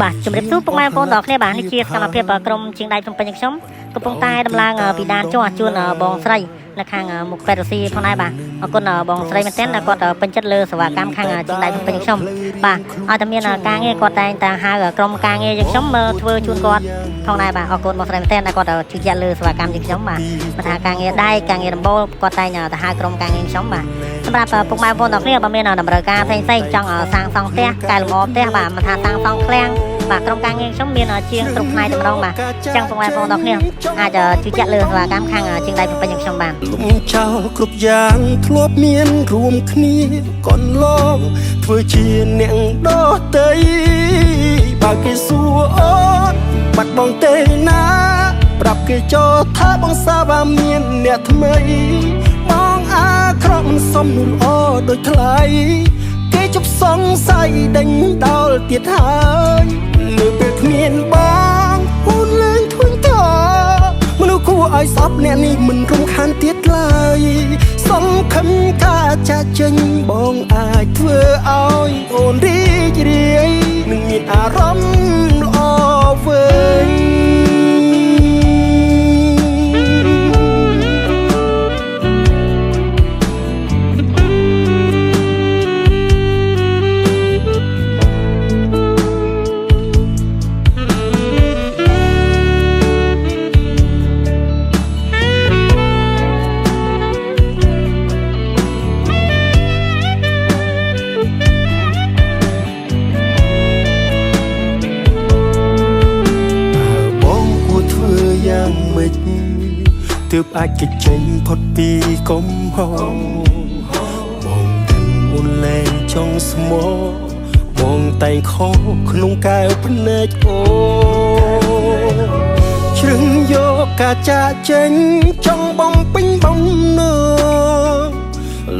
បាទជំរាបសួរពុកម៉ែបងប្អូនទាំងអស់គ្នាបាទនេះជាសកម្មភាពក្រុមជាងដៃភ្នំពេញខ្ញុំកំពុងតែដំឡើងពីដានចុះជួនបងស្រីនៅខាងមុខពេទ្យរស៊ីផងដែរបាទអរគុណបងស្រីមែនទែនគាត់ពេញចិត្តលើសេវាកម្មខាងជាងដៃភ្នំពេញខ្ញុំបាទឲ្យតែមានការងារគាត់តែងតែហៅក្រុមការងារយើងខ្ញុំមើលធ្វើជូនគាត់ផងដែរបាទអរគុណបងស្រីមែនទែនដែលគាត់ជឿជាក់លើសេវាកម្មយើងខ្ញុំបាទមិនថាការងារដៃការងារដំបូលគាត់តែងតែហៅក្រុមការងារខ្ញុំបាទសម្រាប់ពុកម៉ែបងប្អូនទាំងគ្នាបើមានតម្រូវការផ្សេងៗចង់សាងសង់ផ្ទះកែលម្អផ្ទះបាទមិនថាសាងសង់ឃ្លាំងបាទក្រុមការងារខ្ញុំមានជាងគ្រប់ផ្នែកតម្រងបាទអញ្ចឹងពុកម៉ែបងប្អូនទាំងគ្នាអាចជឿជាក់លើសេវាកម្មខាងជាងដៃភ្នំពេញខ្ញុំបានលំចោលគ្រប់យ៉ាងធ្លាប់មានរួមគ្នាកន្លងធ្វើជាអ្នកដទៃបើគេសួរអូនបាត់បងទេណាប្រាប់គេចោលថាបងសាវ៉ាមានអ្នកថ្មីបងអាក្រក់មិនសមនោះល្អដូចថ្លៃគេជប់សង្ស័យដេញដល់ទៀតហើយនៅពេលគ្មានបងអូនលែងធុញទ្រារមនុស្សគួរឲ្យស្អប់អ្នកនេះមិនរំខានទៀតឡើយសំខាន់ការចាក់ចេញបងអាចធ្វើឲ្យអូនរីករាយនឹងមានអារម្មណ៍ល្អវិញទើបអាចគេចេញផុតពីកំហុសបងដឹងអូនលែងចង់ស្មោះបងតែងខុសក្នុងកែវភ្នែកអូជ្រឹងយកការចាកចេញចង់បំពេញបំណង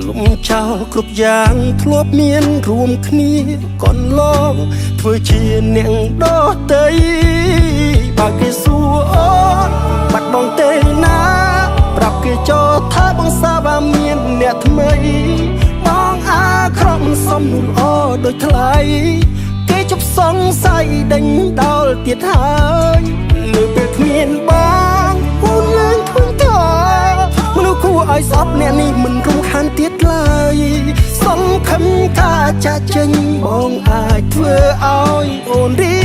លំចោលគ្រប់យ៉ាងធ្លាប់មានរួមគ្នាកន្លងធ្វើជាអ្នកដទៃបើគេសួរអូនបាត់បងទេណាប្រាប់គេចោលថាបងសាវ៉ាមានអ្នកថ្មីបងអាក្រក់មិនសមនោះល្អដូចថ្លៃគេជប់សង្ស័យដេញដល់ទៀតហើយនៅពេលគ្មានបងអូនលែងធុញទ្រារមនុស្សគួរឲ្យស្អប់អ្នកនេះមិនរំខានទៀតឡើយសំខាន់ការចាក់ចេញបងអាចធ្វើឲ្យអូនរី